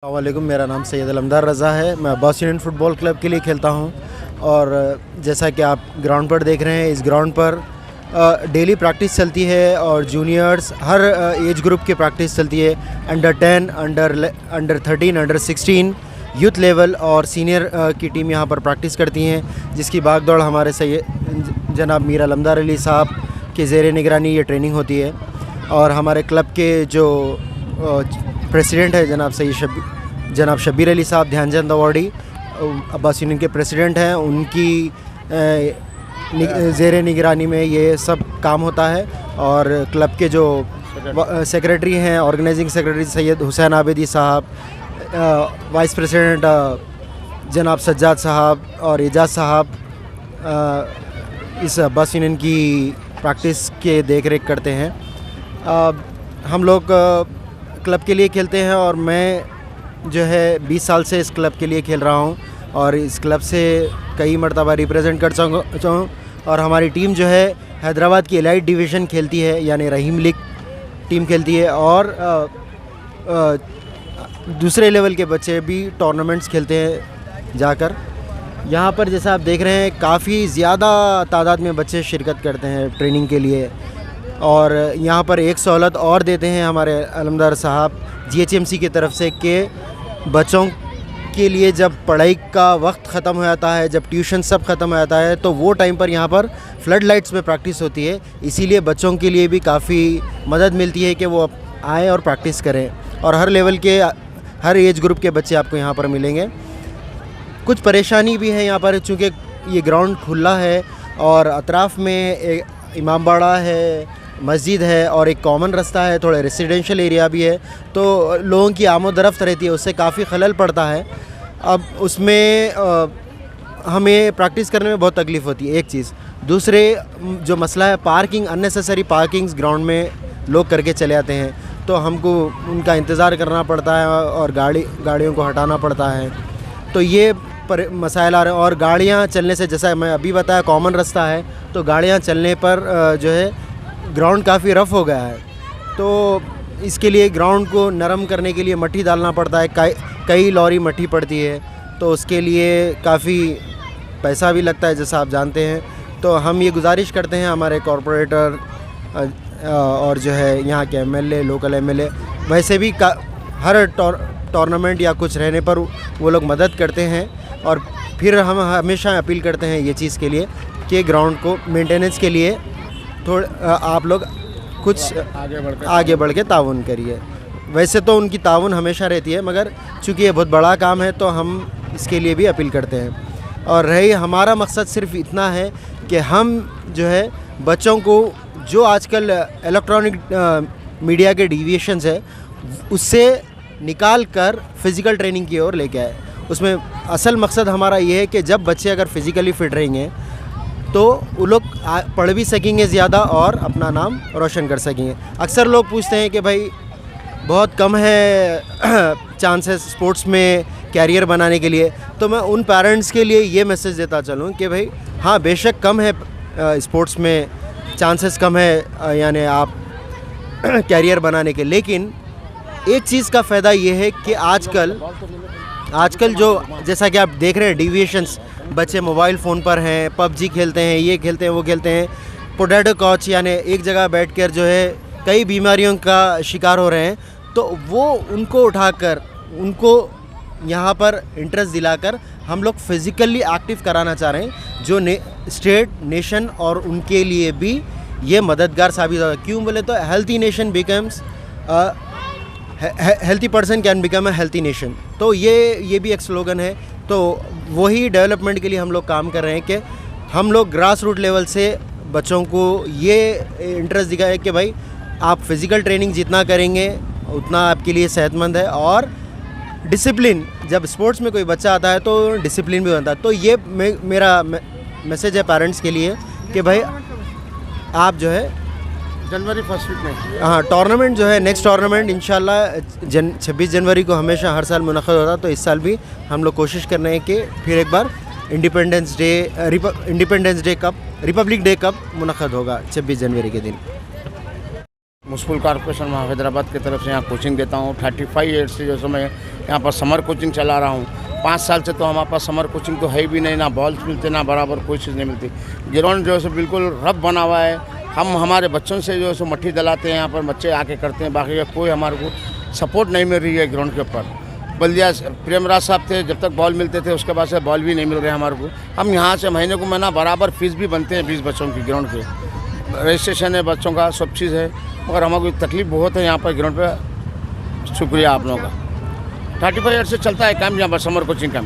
वालेकुम, मेरा नाम सैयद अलमदार रज़ा है। मैं अब्बास यूनियन फ़ुटबॉल क्लब के लिए खेलता हूं और जैसा कि आप ग्राउंड पर देख रहे हैं, इस ग्राउंड पर डेली प्रैक्टिस चलती है और जूनियर्स हर एज ग्रुप की प्रैक्टिस चलती है। Under 10, under 13, under 16 youth level और सीनियर की टीम यहां पर प्रैक्टिस करती हैं, जिसकी भागदौड़ हमारे सैयद जनाब मीर अलमदार अली साहब के ज़ेर निगरानी ये ट्रेनिंग होती है। और हमारे क्लब के जो प्रेसिडेंट है जनाब शब्बीर अली साहब ध्यानचंद अवार्डी अब्बास यूनियन के प्रेसिडेंट हैं, उनकी ज़ेर निगरानी में ये सब काम होता है। और क्लब के जो सेक्रेटरी हैं, ऑर्गेनाइजिंग सेक्रेटरी सैयद हुसैन आबिदी साहब, वाइस प्रेसिडेंट जनाब सज्जाद साहब और एजाज साहब इस अब्बास यूनियन की प्रैक्टिस के देख रेख करते हैं। हम लोग क्लब के लिए खेलते हैं और मैं जो है 20 साल से इस क्लब के लिए खेल रहा हूं और इस क्लब से कई मरतबा रिप्रेजेंट कर चुका हूँ। और हमारी टीम जो है हैदराबाद की एलाइट डिवीज़न खेलती है, यानी रहीम लीग टीम खेलती है। और दूसरे लेवल के बच्चे भी टूर्नामेंट्स खेलते हैं जाकर। यहाँ पर जैसा आप देख रहे हैं, काफ़ी ज़्यादा तादाद में बच्चे शिरकत करते हैं ट्रेनिंग के लिए। और यहाँ पर एक सहूलत और देते हैं हमारे अलमदार साहब GHMC की तरफ से कि बच्चों के लिए जब पढ़ाई का वक्त ख़त्म हो जाता है, जब ट्यूशन सब ख़त्म हो जाता है, तो वो टाइम पर यहाँ पर फ्लड लाइट्स में प्रैक्टिस होती है। इसीलिए बच्चों के लिए भी काफ़ी मदद मिलती है कि वो आएँ और प्रैक्टिस करें। और हर लेवल के, हर एज ग्रुप के बच्चे आपको यहाँ पर मिलेंगे। कुछ परेशानी भी है यहाँ पर, चूँकि ये ग्राउंड खुला है और अतराफ़ में एक इमाम बाड़ा है, मस्जिद है और एक कॉमन रास्ता है, थोड़ा रेसिडेंशियल एरिया भी है, तो लोगों की आमद-रफ्त रहती है, उससे काफ़ी खलल पड़ता है। अब उसमें हमें प्रैक्टिस करने में बहुत तकलीफ़ होती है, एक चीज़। दूसरे जो मसला है पार्किंग, अननेसेसरी पार्किंग्स ग्राउंड में लोग करके चले आते हैं, तो हमको उनका इंतज़ार करना पड़ता है और गाड़ियों को हटाना पड़ता है। तो ये मसाइल आ रहे हैं। और गाड़ियाँ चलने से, जैसा मैं अभी बताया, कॉमन रास्ता है, तो गाड़ियाँ चलने पर जो है ग्राउंड काफ़ी रफ़ हो गया है। तो इसके लिए ग्राउंड को नरम करने के लिए मट्टी डालना पड़ता है, कई लॉरी मट्टी पड़ती है, तो उसके लिए काफ़ी पैसा भी लगता है, जैसा आप जानते हैं। तो हम ये गुजारिश करते हैं हमारे कॉरपोरेटर और जो है यहाँ के MLA, लोकल MLA, वैसे भी हर टूर्नामेंट या कुछ रहने पर वो लोग मदद करते हैं। और फिर हम हमेशा अपील करते हैं ये चीज़ के लिए कि ग्राउंड को मेंटेनेंस के लिए आप लोग कुछ आगे बढ़ के ताउन करिए। वैसे तो उनकी ताउन हमेशा रहती है, मगर चूँकि ये बहुत बड़ा काम है तो हम इसके लिए भी अपील करते हैं। और रही हमारा मकसद सिर्फ इतना है कि हम जो है बच्चों को, जो आजकल इलेक्ट्रॉनिक मीडिया के डेविएशंस है, उससे निकाल कर फिज़िकल ट्रेनिंग की ओर लेके आए। उसमें असल मकसद हमारा ये है कि जब बच्चे अगर फिज़िकली फ़िट रहेंगे तो वो लोग पढ़ भी सकेंगे ज़्यादा और अपना नाम रोशन कर सकेंगे। अक्सर लोग पूछते हैं कि भाई बहुत कम है चांसेस स्पोर्ट्स में कैरियर बनाने के लिए, तो मैं उन पेरेंट्स के लिए ये मैसेज देता चलूँ कि भाई हाँ, बेशक कम है, स्पोर्ट्स में चांसेस कम है यानी आप कैरियर बनाने के, लेकिन एक चीज़ का फ़ायदा ये है कि आजकल जो, जैसा कि आप देख रहे हैं, डेविएशंस, बच्चे मोबाइल फ़ोन पर हैं, PUBG खेलते हैं, ये खेलते हैं, वो खेलते हैं, पोटैटो काउच यानी एक जगह बैठकर जो है कई बीमारियों का शिकार हो रहे हैं। तो वो उनको उठाकर, उनको यहाँ पर इंटरेस्ट दिलाकर हम लोग फिज़िकली एक्टिव कराना चाह रहे हैं, जो स्टेट, नेशन और उनके लिए भी ये मददगार साबित होगा। क्यों बोले तो healthy nation becomes healthy person can become a healthy nation. तो ये भी एक स्लोगन है। तो वही डेवलपमेंट के लिए हम लोग काम कर रहे हैं कि हम लोग ग्रास रूट लेवल से बच्चों को ये इंटरेस्ट दिखाए कि भाई आप फिज़िकल ट्रेनिंग जितना करेंगे उतना आपके लिए सेहतमंद है। और डिसिप्लिन, जब स्पोर्ट्स में कोई बच्चा आता है तो डिसिप्लिन भी बनता है। तो ये मेरा मैसेज है पेरेंट्स के लिए कि भाई आप जो है जनवरी फर्स्ट वीक में, हाँ, टूर्नामेंट जो है, नेक्स्ट टूर्नामेंट इंशाल्लाह 26 जनवरी को हमेशा हर साल मुनक़्क़द होता है, तो इस साल भी हम लोग कोशिश कर रहे हैं कि फिर एक बार रिपब्लिक डे कप मुनक़्क़द होगा 26 जनवरी के दिन। मुस्फुल कॉर्पोरेशन हैदराबाद की तरफ से यहाँ कोचिंग देता हूँ। 35 ईयर्स से जो मैं यहाँ पर समर कोचिंग चला रहा हूँ। 5 साल से तो हमारे पास समर कोचिंग तो है भी नहीं, ना बॉल्स मिलते ना बराबर कोई चीज़ नहीं मिलती। ग्राउंड जो है सो बिल्कुल रफ बना हुआ है। हम हमारे बच्चों से जो है सो मट्टी दलाते हैं, यहाँ पर बच्चे आके करते हैं। बाकी का कोई हमारे को सपोर्ट नहीं मिल रही है ग्राउंड के ऊपर। बल्दिया प्रेमराज साहब थे, जब तक बॉल मिलते थे उसके बाद से बॉल भी नहीं मिल रहे हमारे को। हम यहाँ से महीने को महीना बराबर फीस भी बनते हैं 20 बच्चों की ग्राउंड के। रजिस्ट्रेशन है बच्चों का, सब चीज़ है, मगर हमारे को तकलीफ बहुत है यहाँ पर ग्राउंड पे। शुक्रिया आप लोगों का। 35 ईयर से चलता है काम यहाँ पर समर कोचिंग का।